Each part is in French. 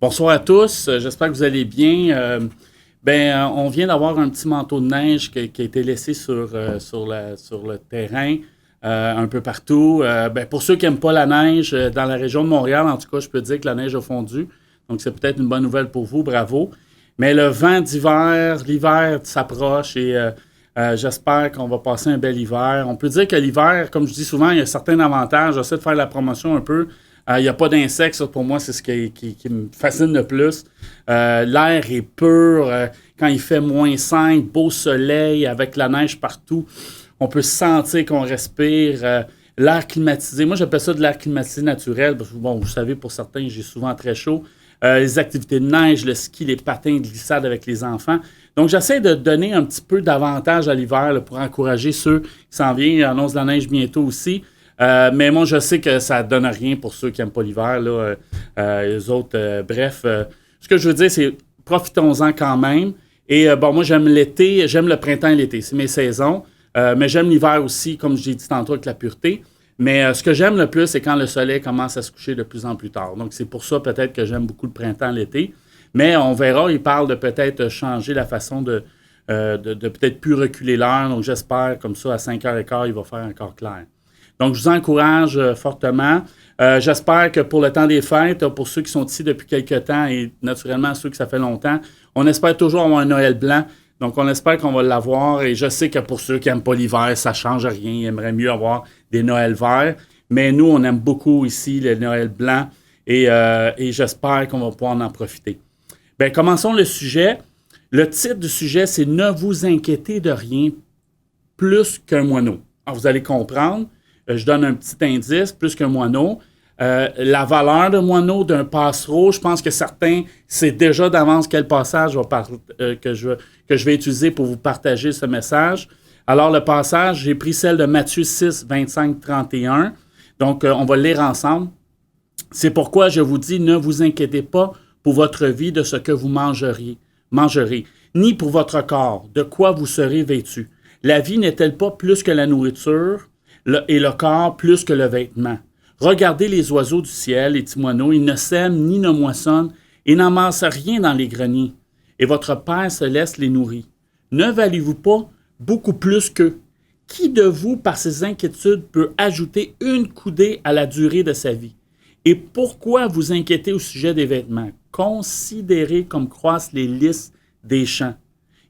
Bonsoir à tous, j'espère que vous allez bien. On vient d'avoir un petit manteau de neige qui a été laissé sur le terrain un peu partout. Pour ceux qui n'aiment pas la neige, dans la région de Montréal, en tout cas, je peux dire que la neige a fondu. Donc, c'est peut-être une bonne nouvelle pour vous, bravo. Mais le vent d'hiver, l'hiver s'approche et j'espère qu'on va passer un bel hiver. On peut dire que l'hiver, comme je dis souvent, il y a certains avantages. J'essaie de faire la promotion un peu. Il n'y a pas d'insectes, ça, pour moi, c'est ce qui me fascine le plus. L'air est pur. Quand il fait -5, beau soleil, avec la neige partout, on peut sentir qu'on respire. L'air climatisé, moi, j'appelle ça de l'air climatisé naturel. Parce que, bon, vous savez, pour certains, j'ai souvent très chaud. Les activités de neige, le ski, les patins de glissade avec les enfants. Donc, j'essaie de donner un petit peu d'avantage à l'hiver là, pour encourager ceux qui s'en viennent. Il annonce de la neige bientôt aussi. Mais moi, je sais que ça ne donne rien pour ceux qui n'aiment pas l'hiver. Les autres, ce que je veux dire, c'est profitons-en quand même. Et moi, j'aime l'été, j'aime le printemps et l'été. C'est mes saisons. Mais j'aime l'hiver aussi, comme j'ai dit tantôt, avec la pureté. Mais ce que j'aime le plus, c'est quand le soleil commence à se coucher de plus en plus tard. Donc, c'est pour ça peut-être que j'aime beaucoup le printemps et l'été. Mais on verra, il parle de peut-être changer la façon de peut-être plus reculer l'heure. Donc, j'espère, comme ça, à 5h15, il va faire encore clair. Donc, je vous encourage fortement. J'espère que pour le temps des fêtes, pour ceux qui sont ici depuis quelques temps et naturellement ceux que ça fait longtemps, on espère toujours avoir un Noël blanc. Donc, on espère qu'on va l'avoir. Et je sais que pour ceux qui n'aiment pas l'hiver, ça ne change rien. Ils aimeraient mieux avoir des Noëls verts. Mais nous, on aime beaucoup ici les Noëls blancs. Et j'espère qu'on va pouvoir en profiter. Bien, commençons le sujet. Le titre du sujet, c'est « Ne vous inquiétez de rien plus qu'un moineau ». Alors, vous allez comprendre. Je donne un petit indice, plus qu'un moineau. La valeur de moineau d'un passereau, je pense que certains savent déjà d'avance quel passage que je vais utiliser pour vous partager ce message. Alors, le passage, j'ai pris celle de Matthieu 6, 25, 31. Donc, on va le lire ensemble. C'est pourquoi je vous dis, ne vous inquiétez pas pour votre vie de ce que vous mangerez, ni pour votre corps, de quoi vous serez vêtus. La vie n'est-elle pas plus que la nourriture et le corps plus que le vêtement? Regardez les oiseaux du ciel, les petits moineaux, ils ne sèment ni ne moissonnent et n'amassent rien dans les greniers. Et votre Père céleste les nourrit. Ne valez-vous pas beaucoup plus qu'eux? Qui de vous, par ses inquiétudes, peut ajouter une coudée à la durée de sa vie? Et pourquoi vous inquiétez au sujet des vêtements? Considérez comme croissent les lys des champs.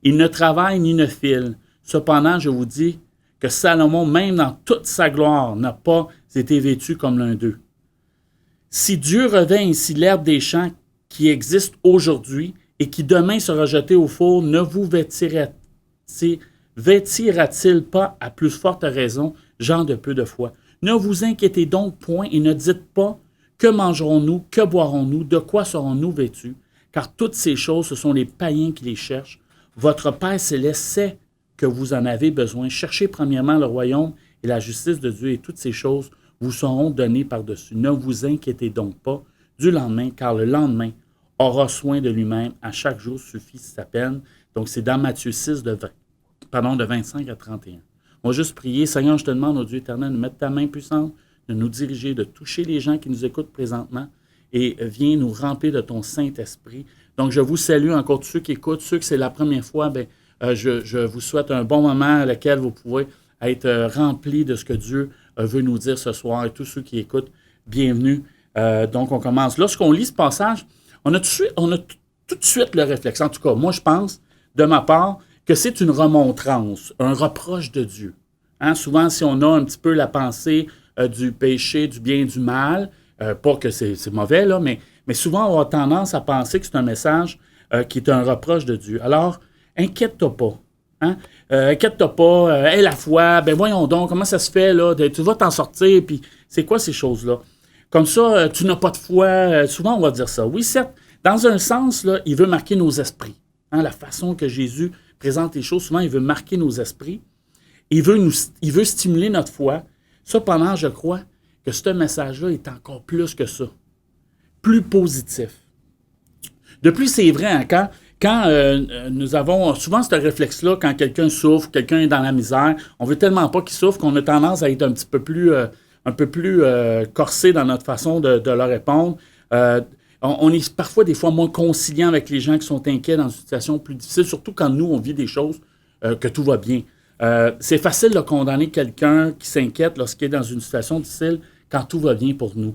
Ils ne travaillent ni ne filent. Cependant, je vous dis que Salomon, même dans toute sa gloire, n'a pas été vêtu comme l'un d'eux. Si Dieu revêt ainsi l'herbe des champs qui existe aujourd'hui et qui demain sera jetée au four, ne vous vêtira-t-il pas à plus forte raison, gens de peu de foi? Ne vous inquiétez donc point et ne dites pas que mangerons-nous, que boirons-nous, de quoi serons-nous vêtus? Car toutes ces choses, ce sont les païens qui les cherchent. Votre Père céleste sait que vous en avez besoin. Cherchez premièrement le royaume et la justice de Dieu et toutes ces choses vous seront données par-dessus. Ne vous inquiétez donc pas du lendemain, car le lendemain aura soin de lui-même. À chaque jour suffit sa peine. Donc, c'est dans Matthieu 6, de 25 à 31. On va juste prier. Seigneur, je te demande, ô Dieu éternel, de mettre ta main puissante, de nous diriger, de toucher les gens qui nous écoutent présentement et viens nous remplir de ton Saint-Esprit. Donc, je vous salue encore tous ceux qui écoutent. Ceux que c'est la première fois, je vous souhaite un bon moment à lequel vous pouvez être remplis de ce que Dieu veut nous dire ce soir. Et tous ceux qui écoutent, bienvenue. Donc, on commence. Lorsqu'on lit ce passage, on a tout de suite le réflexe. En tout cas, moi, je pense, de ma part, que c'est une remontrance, un reproche de Dieu. Hein? Souvent, si on a un petit peu la pensée du péché, du bien, du mal, pas que c'est mauvais, là, mais souvent, on a tendance à penser que c'est un message qui est un reproche de Dieu. Alors, inquiète-toi pas. Hein? Inquiète-toi pas. Aie la foi. Ben voyons donc, comment ça se fait, là? Tu vas t'en sortir, puis c'est quoi ces choses-là? Comme ça, tu n'as pas de foi. Souvent, on va dire ça. Oui, certes, dans un sens, là, il veut marquer nos esprits. Hein? La façon que Jésus présente les choses, souvent, il veut marquer nos esprits. Il veut stimuler notre foi. Cependant, je crois que ce message-là est encore plus que ça. Plus positif. De plus, c'est vrai, hein, quand nous avons souvent ce réflexe-là, quand quelqu'un souffre, quelqu'un est dans la misère, on veut tellement pas qu'il souffre qu'on a tendance à être un peu plus corsé dans notre façon de leur répondre. on est parfois des fois moins conciliant avec les gens qui sont inquiets dans une situation plus difficile, surtout quand nous, on vit des choses que tout va bien. C'est facile de condamner quelqu'un qui s'inquiète lorsqu'il est dans une situation difficile quand tout va bien pour nous.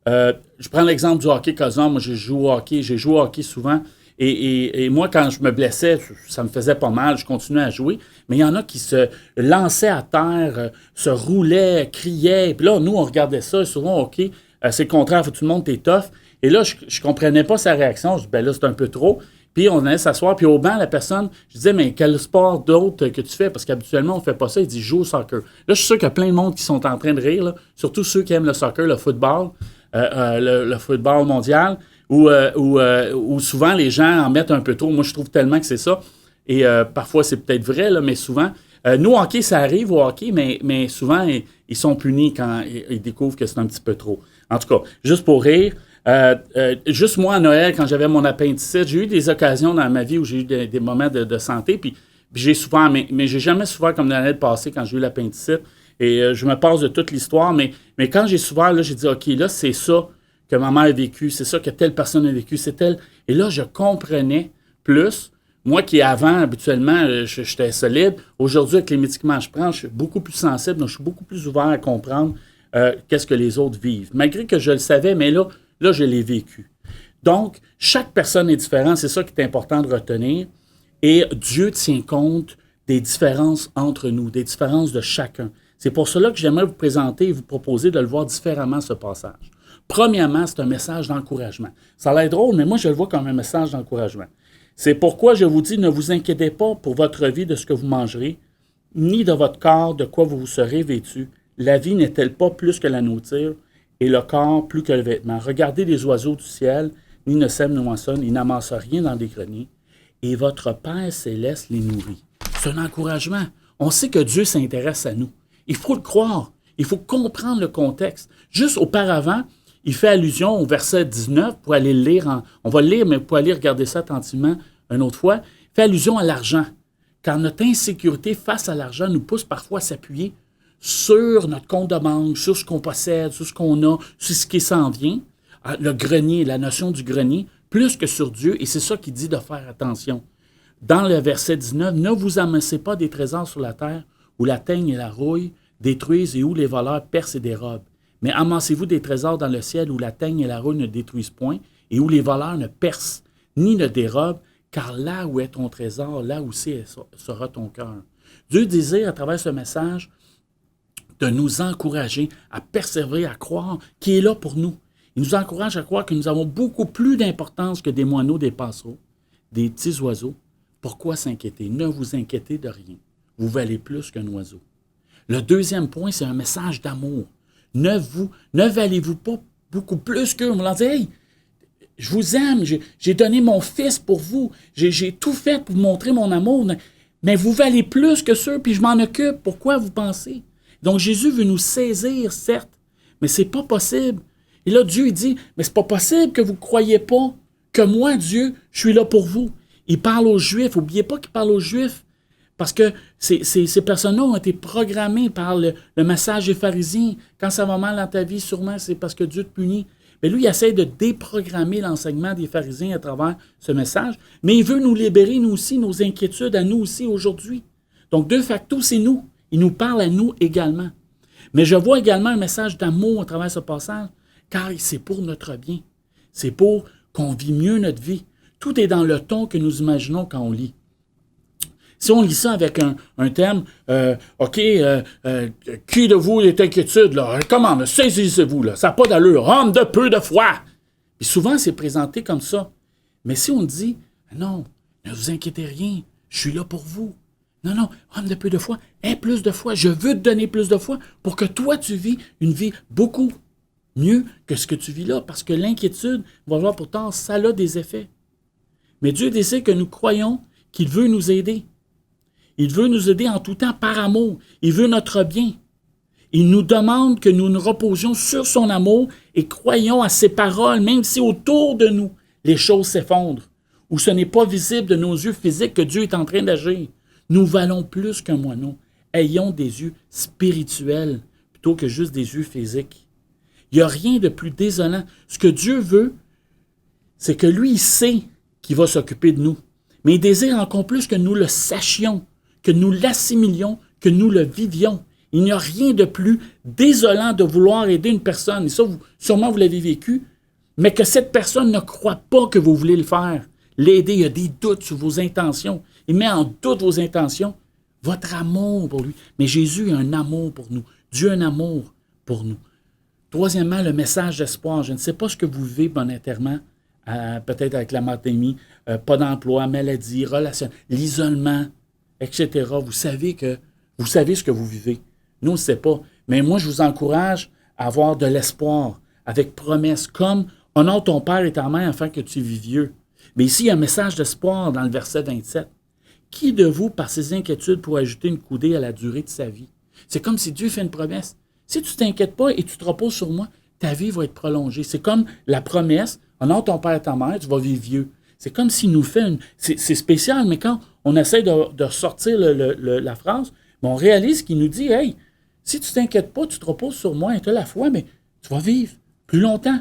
Je prends l'exemple du hockey Cazan. Moi, j'ai joué au hockey souvent. Et moi, quand je me blessais, ça me faisait pas mal. Je continuais à jouer. Mais il y en a qui se lançaient à terre, se roulaient, criaient. Puis là, nous, on regardait ça. Souvent, OK, c'est le contraire. Faut que tout le monde t'étoffe. Et là, je comprenais pas sa réaction. Je dis, ben là, c'est un peu trop. Puis on allait s'asseoir. Puis au banc, la personne, je disais, mais quel sport d'autre que tu fais? Parce qu'habituellement, on fait pas ça. Il dit, joue au soccer. Là, je suis sûr qu'il y a plein de monde qui sont en train de rire, là. Surtout ceux qui aiment le soccer, le football, le football mondial, où souvent les gens en mettent un peu trop. Moi, je trouve tellement que c'est ça. Et parfois, c'est peut-être vrai, là, mais souvent. Nous, hockey, ça arrive au hockey, mais souvent, ils sont punis quand ils découvrent que c'est un petit peu trop. En tout cas, juste pour rire. Juste moi, à Noël, quand j'avais mon appendicite, j'ai eu des occasions dans ma vie où j'ai eu des moments de santé, puis j'ai souffert, mais j'ai jamais souffert comme l'année passée quand j'ai eu l'appendicite. Et je me passe de toute l'histoire, mais quand j'ai souffert, là, j'ai dit, OK, là, c'est ça que ma mère a vécu, c'est ça que telle personne a vécu, c'est tel. Et là, je comprenais plus. Moi qui, avant, habituellement, j'étais solide. Aujourd'hui, avec les médicaments que je prends, je suis beaucoup plus sensible, donc je suis beaucoup plus ouvert à comprendre qu'est-ce que les autres vivent. Malgré que je le savais, mais là, je l'ai vécu. Donc, chaque personne est différente, c'est ça qui est important de retenir. Et Dieu tient compte des différences entre nous, des différences de chacun. C'est pour cela que j'aimerais vous présenter et vous proposer de le voir différemment, ce passage. Premièrement, c'est un message d'encouragement. Ça a l'air drôle, mais moi, je le vois comme un message d'encouragement. C'est pourquoi je vous dis, ne vous inquiétez pas pour votre vie de ce que vous mangerez, ni de votre corps de quoi vous serez vêtu. La vie n'est-elle pas plus que la nourriture, et le corps plus que le vêtement? Regardez les oiseaux du ciel, ni ne sèment, ni moissonnent, ils n'amassent rien dans des greniers, et votre Père céleste les nourrit. C'est un encouragement. On sait que Dieu s'intéresse à nous. Il faut le croire. Il faut comprendre le contexte. Juste auparavant, il fait allusion au verset 19, pour aller le lire, on va le lire, mais pour aller regarder ça attentivement une autre fois, il fait allusion à l'argent. Car notre insécurité face à l'argent nous pousse parfois à s'appuyer sur notre compte de banque, sur ce qu'on possède, sur ce qu'on a, sur ce qui s'en vient, le grenier, la notion du grenier, plus que sur Dieu, et c'est ça qu'il dit de faire attention. Dans le verset 19, « Ne vous amassez pas des trésors sur la terre, où la teigne et la rouille détruisent et où les voleurs percent et dérobent. Mais amassez-vous des trésors dans le ciel, où la teigne et la rouille ne détruisent point, et où les voleurs ne percent ni ne dérobent, car là où est ton trésor, là aussi sera ton cœur. » Dieu désire, à travers ce message, de nous encourager à persévérer, à croire qu'il est là pour nous. Il nous encourage à croire que nous avons beaucoup plus d'importance que des moineaux, des passereaux, des petits oiseaux. Pourquoi s'inquiéter? Ne vous inquiétez de rien. Vous valez plus qu'un oiseau. Le deuxième point, c'est un message d'amour. Ne valez-vous pas beaucoup plus qu'eux? On leur dit, hey, je vous aime, j'ai donné mon fils pour vous, j'ai tout fait pour vous montrer mon amour, mais vous valez plus que ceux, puis je m'en occupe. Pourquoi vous pensez? Donc Jésus veut nous saisir, certes, mais c'est pas possible. Et là, Dieu il dit, mais c'est pas possible que vous ne croyiez pas que moi, Dieu, je suis là pour vous. Il parle aux Juifs. N'oubliez pas qu'il parle aux Juifs. Parce que ces personnes-là ont été programmées par le message des pharisiens. Quand ça va mal dans ta vie, sûrement, c'est parce que Dieu te punit. Mais lui, il essaie de déprogrammer l'enseignement des pharisiens à travers ce message. Mais il veut nous libérer, nous aussi, nos inquiétudes à nous aussi aujourd'hui. Donc, de facto, c'est nous. Il nous parle à nous également. Mais je vois également un message d'amour à travers ce passage, car c'est pour notre bien. C'est pour qu'on vit mieux notre vie. Tout est dans le ton que nous imaginons quand on lit. Si on lit ça avec un thème, qui de vous est inquiétude, là? Comment, saisissez-vous, là? Ça n'a pas d'allure. Homme de peu de foi. Puis souvent, c'est présenté comme ça. Mais si on dit, non, ne vous inquiétez rien, je suis là pour vous. Non, homme de peu de foi, aie plus de foi. Je veux te donner plus de foi pour que toi, tu vis une vie beaucoup mieux que ce que tu vis là. Parce que l'inquiétude, on va voir pourtant, ça a des effets. Mais Dieu décide que nous croyons qu'il veut nous aider. Il veut nous aider en tout temps par amour. Il veut notre bien. Il nous demande que nous nous reposions sur son amour et croyons à ses paroles, même si autour de nous, les choses s'effondrent, ou ce n'est pas visible de nos yeux physiques que Dieu est en train d'agir. Nous valons plus qu'un moineau. Ayons des yeux spirituels plutôt que juste des yeux physiques. Il n'y a rien de plus désolant. Ce que Dieu veut, c'est que lui, il sait qu'il va s'occuper de nous. Mais il désire encore plus que nous le sachions, que nous l'assimilions, que nous le vivions. Il n'y a rien de plus désolant de vouloir aider une personne, et ça, sûrement vous l'avez vécu, mais que cette personne ne croit pas que vous voulez le faire. L'aider, il y a des doutes sur vos intentions. Il met en doute vos intentions, votre amour pour lui. Mais Jésus a un amour pour nous. Dieu a un amour pour nous. Troisièmement, le message d'espoir. Je ne sais pas ce que vous vivez monétairement, peut-être avec la pandémie, pas d'emploi, maladie, relation, l'isolement, etc. Vous savez ce que vous vivez. Nous, on ne sait pas. Mais moi, je vous encourage à avoir de l'espoir, avec promesse, comme « Honore ton père et ta mère afin que tu vis vieux ». Mais ici, il y a un message d'espoir dans le verset 27. Qui de vous, par ses inquiétudes, pourrait ajouter une coudée à la durée de sa vie? C'est comme si Dieu fait une promesse. Si tu ne t'inquiètes pas et tu te reposes sur moi, ta vie va être prolongée. C'est comme la promesse, honore ton père et ta mère, tu vas vivre vieux. C'est comme s'il nous fait une... C'est spécial, mais quand on essaie de sortir la phrase, on réalise qu'il nous dit, hey, si tu ne t'inquiètes pas, tu te reposes sur moi et tu as la foi, mais tu vas vivre plus longtemps.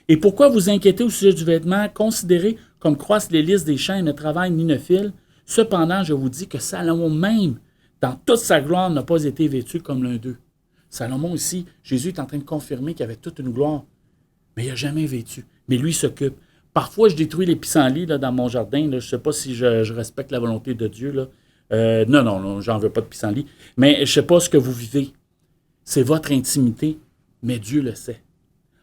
Et pourquoi vous inquiétez au sujet du vêtement? Considérez comme croissent les lys des champs et ne travaillent ni ne filent. Cependant, je vous dis que Salomon même, dans toute sa gloire, n'a pas été vêtu comme l'un d'eux. Salomon ici, Jésus est en train de confirmer qu'il avait toute une gloire, mais il n'a jamais vêtu. Mais lui s'occupe. Parfois, je détruis les pissenlits là, dans mon jardin. Là. Je ne sais pas si je respecte la volonté de Dieu. Là. Non, j'en veux pas de pissenlits. Mais je ne sais pas ce que vous vivez. C'est votre intimité, mais Dieu le sait.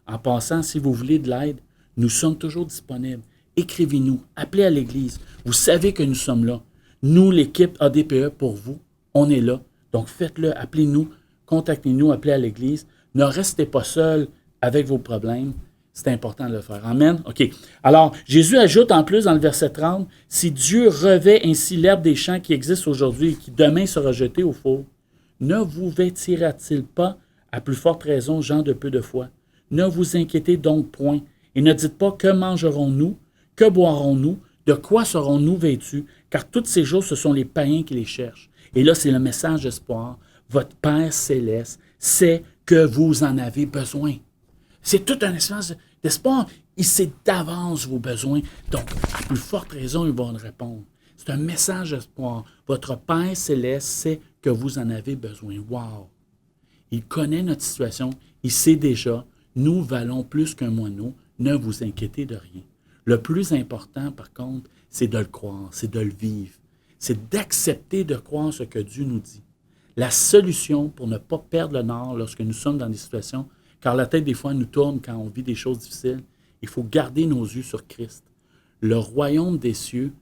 En passant, si vous voulez de l'aide, nous sommes toujours disponibles. Écrivez-nous, appelez à l'Église. Vous savez que nous sommes là. Nous, l'équipe ADPE, pour vous, on est là. Donc faites-le, appelez-nous, contactez-nous, appelez à l'Église. Ne restez pas seul avec vos problèmes. C'est important de le faire. Amen? OK. Alors, Jésus ajoute en plus dans le verset 30, « Si Dieu revêt ainsi l'herbe des champs qui existe aujourd'hui et qui demain sera jetée au four, ne vous vêtira-t-il pas, à plus forte raison, gens de peu de foi? Ne vous inquiétez donc point, et ne dites pas que mangerons-nous, que boirons-nous, de quoi serons-nous vêtus, car toutes ces choses, ce sont les païens qui les cherchent. » Et là, c'est le message d'espoir. Votre Père céleste sait que vous en avez besoin. C'est tout un espace d'espoir. Il sait d'avance vos besoins. Donc, à plus forte raison, il va nous répondre. C'est un message d'espoir. Votre Père céleste sait que vous en avez besoin. Wow! Il connaît notre situation. Il sait déjà. Nous valons plus qu'un moineau. Ne vous inquiétez de rien. Le plus important, par contre, c'est de le croire, c'est de le vivre. C'est d'accepter de croire ce que Dieu nous dit. La solution pour ne pas perdre le nord lorsque nous sommes dans des situations, car la tête des fois nous tourne quand on vit des choses difficiles, il faut garder nos yeux sur Christ. Le royaume des cieux,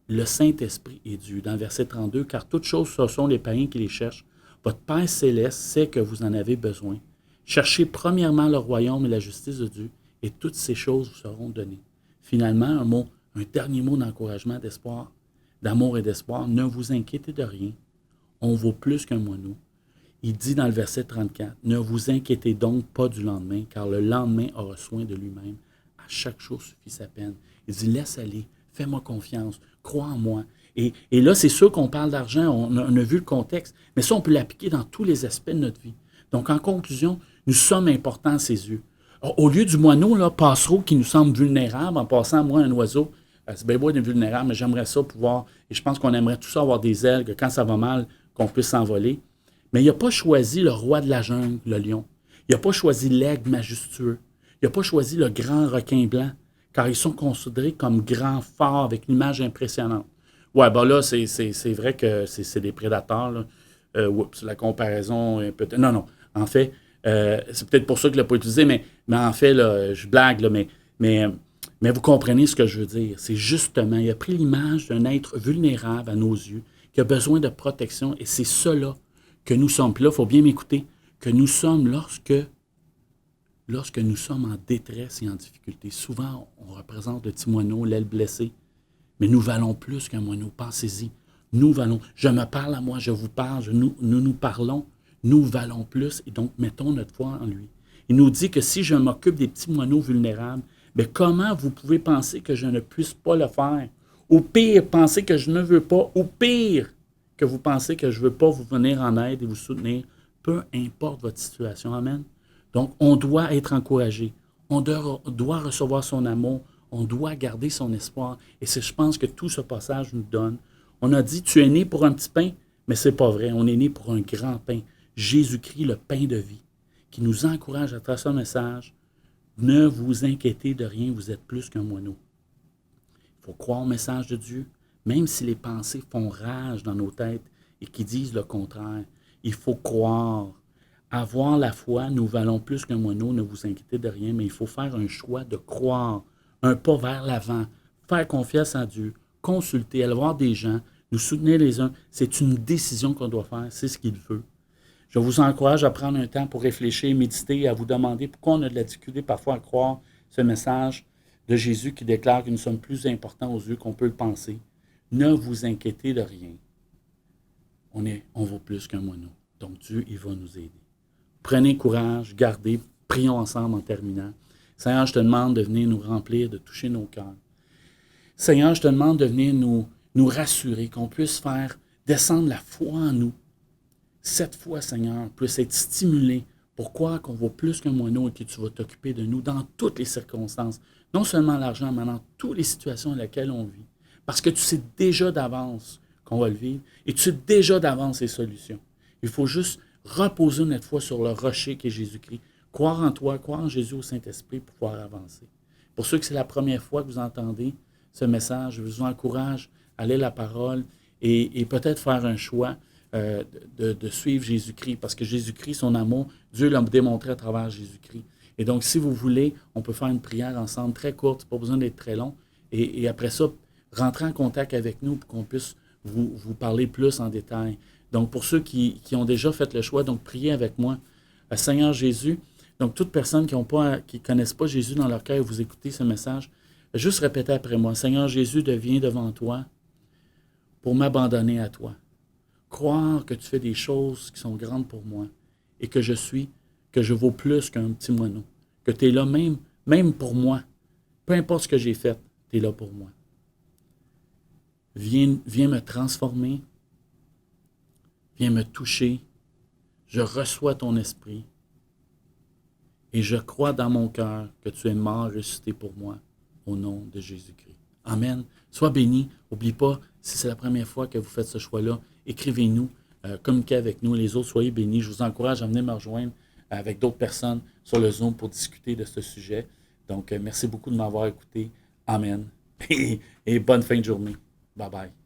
le Saint-Esprit est Dieu. Dans le verset 32, « Car toutes choses, ce sont les païens qui les cherchent. Votre Père céleste sait que vous en avez besoin. Cherchez premièrement le royaume et la justice de Dieu, et toutes ces choses vous seront données. » Finalement, un dernier mot d'encouragement, d'espoir, d'amour et d'espoir. Ne vous inquiétez de rien. On vaut plus qu'un moineau. Il dit dans le verset 34, « Ne vous inquiétez donc pas du lendemain, car le lendemain aura soin de lui-même. À chaque chose suffit sa peine. » Il dit, « Laisse aller, fais-moi confiance, crois en moi. » Et là, c'est sûr qu'on parle d'argent, on a vu le contexte, mais ça, on peut l'appliquer dans tous les aspects de notre vie. Donc, en conclusion, nous sommes importants à ses yeux. Au lieu du moineau, là, passereau qui nous semble vulnérable, en passant, moi, un oiseau, c'est bien beau d'être vulnérable, mais j'aimerais ça pouvoir, et je pense qu'on aimerait tout ça avoir des ailes, que quand ça va mal, qu'on puisse s'envoler. Mais il n'a pas choisi le roi de la jungle, le lion. Il n'a pas choisi l'aigle majestueux. Il n'a pas choisi le grand requin blanc, car ils sont considérés comme grands, forts, avec une image impressionnante. Ouais, ben là, c'est vrai que c'est des prédateurs. Là. Oups, la comparaison est peut-être... Non. En fait, c'est peut-être pour ça qu'il ne l'a pas utilisé, mais en fait, là, je blague, là, mais vous comprenez ce que je veux dire. C'est justement, il a pris l'image d'un être vulnérable à nos yeux, qui a besoin de protection, et c'est cela que nous sommes. Puis là, il faut bien m'écouter, que nous sommes lorsque nous sommes en détresse et en difficulté. Souvent, on représente le petit moineau, l'aile blessée, mais nous valons plus qu'un moineau. Pensez-y. Nous valons. Je me parle à moi, je vous parle, nous parlons. Nous valons plus, et donc mettons notre foi en lui. Il nous dit que si je m'occupe des petits moineaux vulnérables, bien, comment vous pouvez penser que je ne puisse pas le faire? Ou pire, penser que je ne veux pas, ou pire, que vous pensez que je ne veux pas vous venir en aide et vous soutenir, peu importe votre situation. Amen. Donc, on doit être encouragé. On doit recevoir son amour. On doit garder son espoir. Et c'est, je pense que tout ce passage nous donne. On a dit, tu es né pour un petit pain, mais c'est pas vrai. On est né pour un grand pain. Jésus-Christ, le pain de vie, qui nous encourage à travers ce message. Ne vous inquiétez de rien, vous êtes plus qu'un moineau. Il faut croire au message de Dieu, même si les pensées font rage dans nos têtes et qui disent le contraire. Il faut croire. Avoir la foi, nous valons plus qu'un moineau, ne vous inquiétez de rien, mais il faut faire un choix de croire, un pas vers l'avant, faire confiance en Dieu, consulter, aller voir des gens, nous soutenir les uns. C'est une décision qu'on doit faire, c'est ce qu'il veut. Je vous encourage à prendre un temps pour réfléchir, méditer et à vous demander pourquoi on a de la difficulté parfois à croire ce message de Jésus qui déclare que nous sommes plus importants aux yeux qu'on peut le penser. Ne vous inquiétez de rien. On vaut plus qu'un moineau. Donc Dieu, il va nous aider. Prenez courage, gardez, prions ensemble en terminant. Seigneur, je te demande de venir nous remplir, de toucher nos cœurs. Seigneur, je te demande de venir nous rassurer, qu'on puisse faire descendre la foi en nous. Cette foi, Seigneur, puisse être stimulée pour croire qu'on vaut plus qu'un moineau et que tu vas t'occuper de nous dans toutes les circonstances. Non seulement l'argent, mais dans toutes les situations dans lesquelles on vit. Parce que tu sais déjà d'avance qu'on va le vivre et tu sais déjà d'avance les solutions. Il faut juste reposer notre foi sur le rocher qui est Jésus-Christ. Croire en toi, croire en Jésus au Saint-Esprit pour pouvoir avancer. Pour ceux que c'est la première fois que vous entendez ce message, je vous encourage à lire la parole et peut-être faire un choix de suivre Jésus-Christ, parce que Jésus-Christ, son amour, Dieu l'a démontré à travers Jésus-Christ. Et donc, si vous voulez, on peut faire une prière ensemble très courte, pas besoin d'être très long, et après ça, rentrer en contact avec nous pour qu'on puisse vous parler plus en détail. Donc, pour ceux qui ont déjà fait le choix, donc priez avec moi. Seigneur Jésus, donc toute personne qui ne connaissent pas Jésus dans leur cœur et vous écoutez ce message, juste répétez après moi. Seigneur Jésus, viens devant toi pour m'abandonner à toi. Croire que tu fais des choses qui sont grandes pour moi et que je vaux plus qu'un petit moineau. Que tu es là même pour moi. Peu importe ce que j'ai fait, tu es là pour moi. Viens me transformer. Viens me toucher. Je reçois ton esprit. Et je crois dans mon cœur que tu es mort, ressuscité pour moi, au nom de Jésus-Christ. Amen. Sois béni. N'oublie pas, si c'est la première fois que vous faites ce choix-là, écrivez-nous, communiquez avec nous. Les autres, soyez bénis. Je vous encourage à venir me rejoindre avec d'autres personnes sur le Zoom pour discuter de ce sujet. Donc, merci beaucoup de m'avoir écouté. Amen. Et bonne fin de journée. Bye bye.